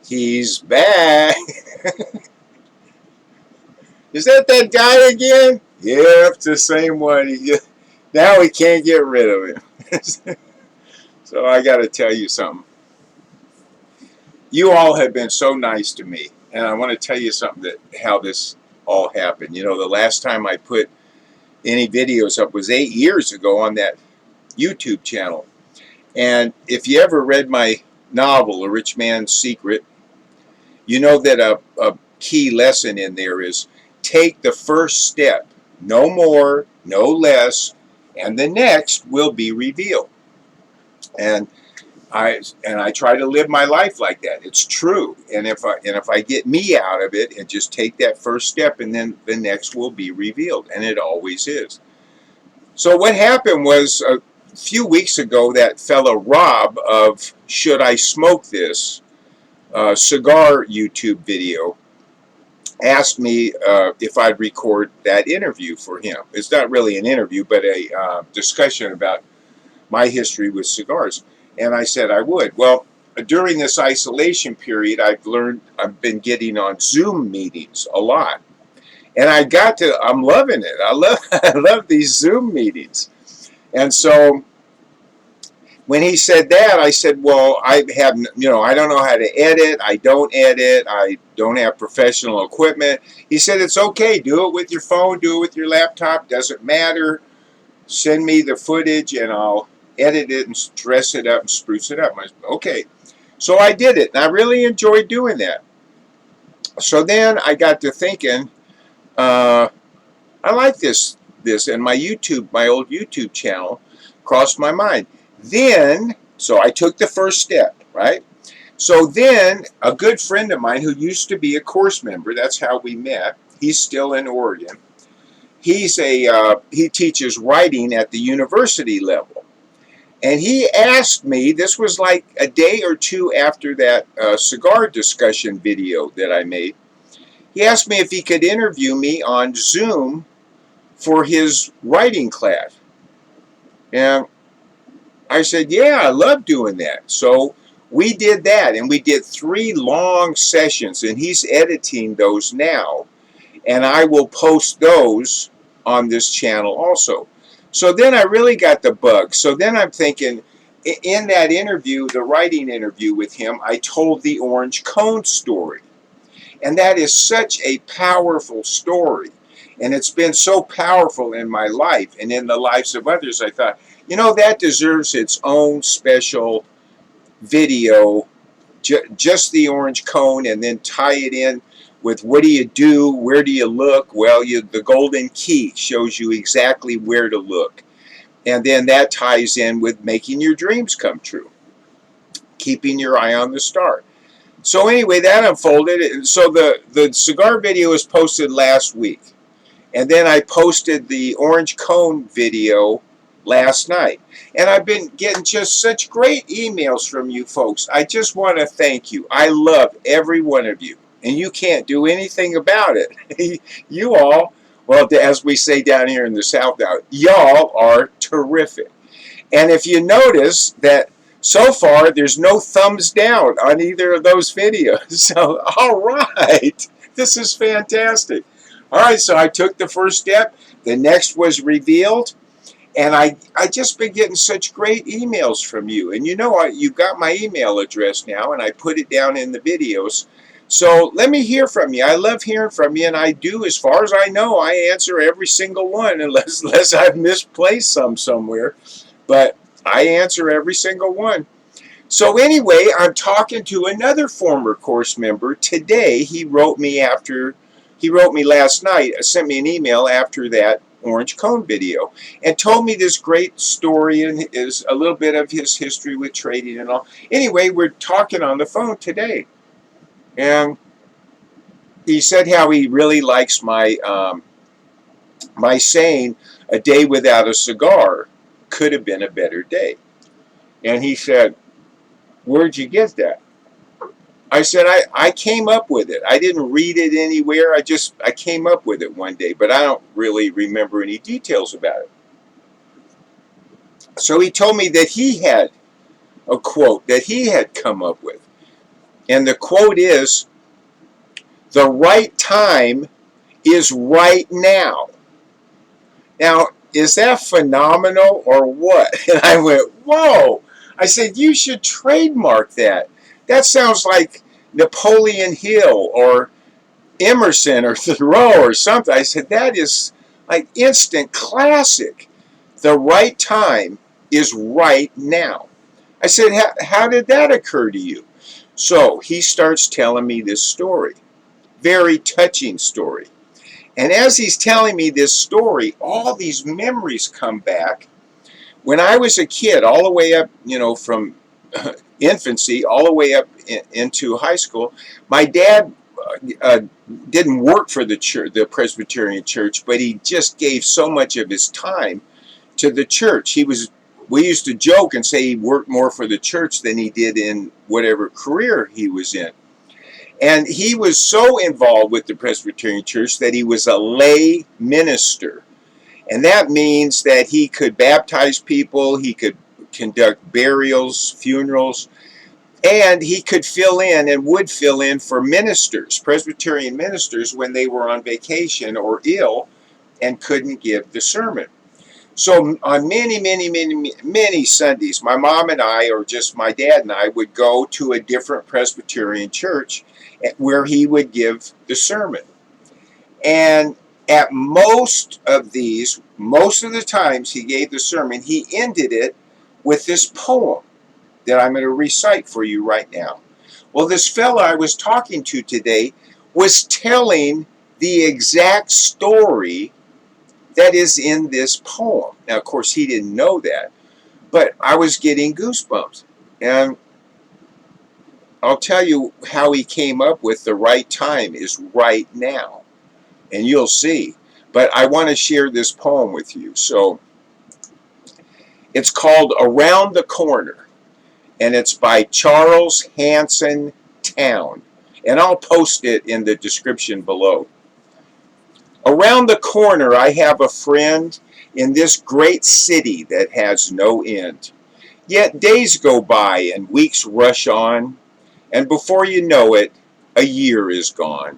He's back. Is that guy again? Yep, the same one. Now we can't get rid of him. So I got to tell you something. You all have been so nice to me, and I want to tell you something that how this all happened. You know, the last time I put any videos up was 8 years ago on that YouTube channel. And if you ever read my novel, A Rich Man's Secret, you know that a key lesson in there is take the first step, no more, no less, and the next will be revealed. And I try to live my life like that. It's true. And if I get me out of it and just take that first step, and then the next will be revealed, and it always is. So what happened was a few weeks ago, that fellow Rob of Should I Smoke This cigar YouTube video asked me if I'd record that interview for him. It's not really an interview, but a discussion about my history with cigars. And I said I would. Well, during this isolation period, I've been getting on Zoom meetings a lot. And I'm loving it. I love these Zoom meetings. And so when he said that, I said, well, I don't know how to edit. I don't have professional equipment. He said, it's okay. Do it with your phone. Do it with your laptop. Doesn't matter. Send me the footage and I'll edit it and dress it up and spruce it up. I said, okay. So I did it, and I really enjoyed doing that. So then I got to thinking, I like this, and my old YouTube channel crossed my mind. Then, so I took the first step, right? So then a good friend of mine who used to be a course member, that's how we met, he's still in Oregon. He teaches writing at the university level. And he asked me, this was like a day or two after that cigar discussion video that I made, he asked me if he could interview me on Zoom for his writing class. And I said, yeah, I love doing that. So we did that, and we did 3 long sessions, and he's editing those now. And I will post those on this channel also. So then I really got the bug. So then I'm thinking, in that interview, the writing interview with him, I told the orange cone story. And that is such a powerful story. And it's been so powerful in my life and in the lives of others. I thought, that deserves its own special video, just the orange cone, and then tie it in with what do you do, where do you look? Well, the golden key shows you exactly where to look. And then that ties in with making your dreams come true, keeping your eye on the star. So anyway, that unfolded. So the cigar video was posted last week. And then I posted the orange cone video last night. And I've been getting just such great emails from you folks. I just want to thank you. I love every one of you. And you can't do anything about it. You all, well, as we say down here in the South now, y'all are terrific. And if you notice that so far there's no thumbs down on either of those videos. So, all right, this is fantastic. All right, so I took the first step. The next was revealed. And I just been getting such great emails from you. And you've got my email address now, and I put it down in the videos. So let me hear from you. I love hearing from you, and I do, as far as I know, I answer every single one, unless I've misplaced some somewhere. But I answer every single one. So anyway, I'm talking to another former course member today. He wrote me last night, sent me an email after that orange cone video, and told me this great story and is a little bit of his history with trading and all. Anyway, we're talking on the phone today, and he said how he really likes my my saying, "A day without a cigar could have been a better day." And he said, "Where'd you get that?" I said, I came up with it. I didn't read it anywhere. I came up with it one day, but I don't really remember any details about it. So he told me that he had a quote that he had come up with. And the quote is, "The right time is right now." Now, is that phenomenal or what? And I went, whoa. I said, you should trademark that. That sounds like Napoleon Hill or Emerson or Thoreau or something. I said, that is like instant classic. The right time is right now. I said, how did that occur to you? So he starts telling me this story. Very touching story. And as he's telling me this story, all these memories come back. When I was a kid, all the way up, from infancy all the way up into high school, my dad uh, didn't work for the church, the Presbyterian church, but he just gave so much of his time to the church. We used to joke and say he worked more for the church than he did in whatever career he was in. And he was so involved with the Presbyterian church that he was a lay minister. And that means that he could baptize people, he could conduct burials, funerals, and he could fill in and would fill in for ministers, Presbyterian ministers, when they were on vacation or ill and couldn't give the sermon. So on many Sundays, my mom and I, or just my dad and I, would go to a different Presbyterian church where he would give the sermon. And at most of the times he gave the sermon, he ended it with this poem that I'm going to recite for you right now. Well, this fella I was talking to today was telling the exact story that is in this poem. Now, of course, he didn't know that, but I was getting goosebumps. And I'll tell you how he came up with the right time is right now. And you'll see. But I want to share this poem with you. So it's called Around the Corner, and it's by Charles Hanson Towne. And I'll post it in the description below. Around the corner, I have a friend in this great city that has no end. Yet days go by and weeks rush on, and before you know it, a year is gone.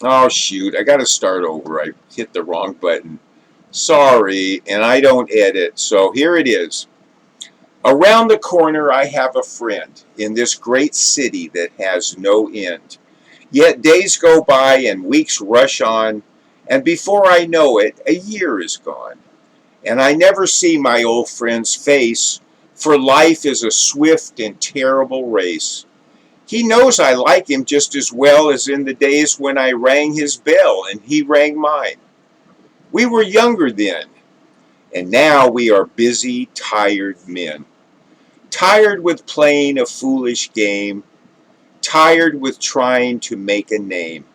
Oh shoot, I gotta start over. I hit the wrong button. Sorry, and I don't edit, so here it is. Around the corner I have a friend in this great city that has no end. Yet days go by and weeks rush on, and before I know it, a year is gone. And I never see my old friend's face, for life is a swift and terrible race. He knows I like him just as well as in the days when I rang his bell and he rang mine. We were younger then, and now we are busy, tired men. Tired with playing a foolish game, tired with trying to make a name.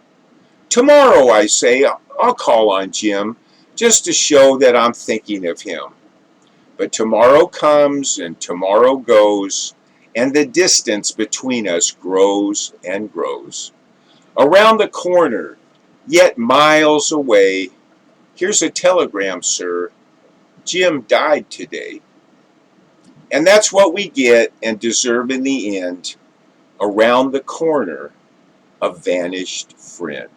Tomorrow, I say, I'll call on Jim just to show that I'm thinking of him. But tomorrow comes and tomorrow goes, and the distance between us grows and grows. Around the corner, yet miles away, here's a telegram, sir. Jim died today. And that's what we get and deserve in the end. Around the corner, a vanished friend.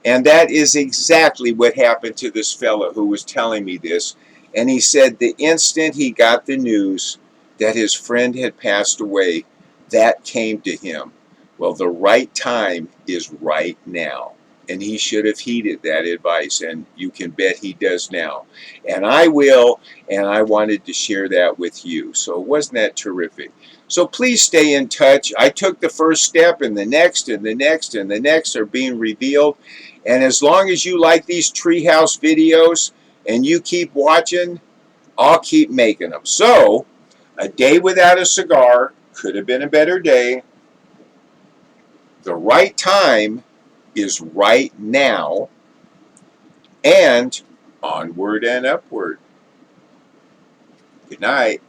And that is exactly what happened to this fellow who was telling me this. And he said the instant he got the news that his friend had passed away, that came to him. Well, the right time is right now. And he should have heeded that advice, and you can bet he does now. And I will, and I wanted to share that with you. So wasn't that terrific? So please stay in touch. I took the first step, and the next, and the next, and the next are being revealed. And as long as you like these treehouse videos, and you keep watching, I'll keep making them. So, a day without a cigar could have been a better day. The right time is right now, and onward and upward. Good night.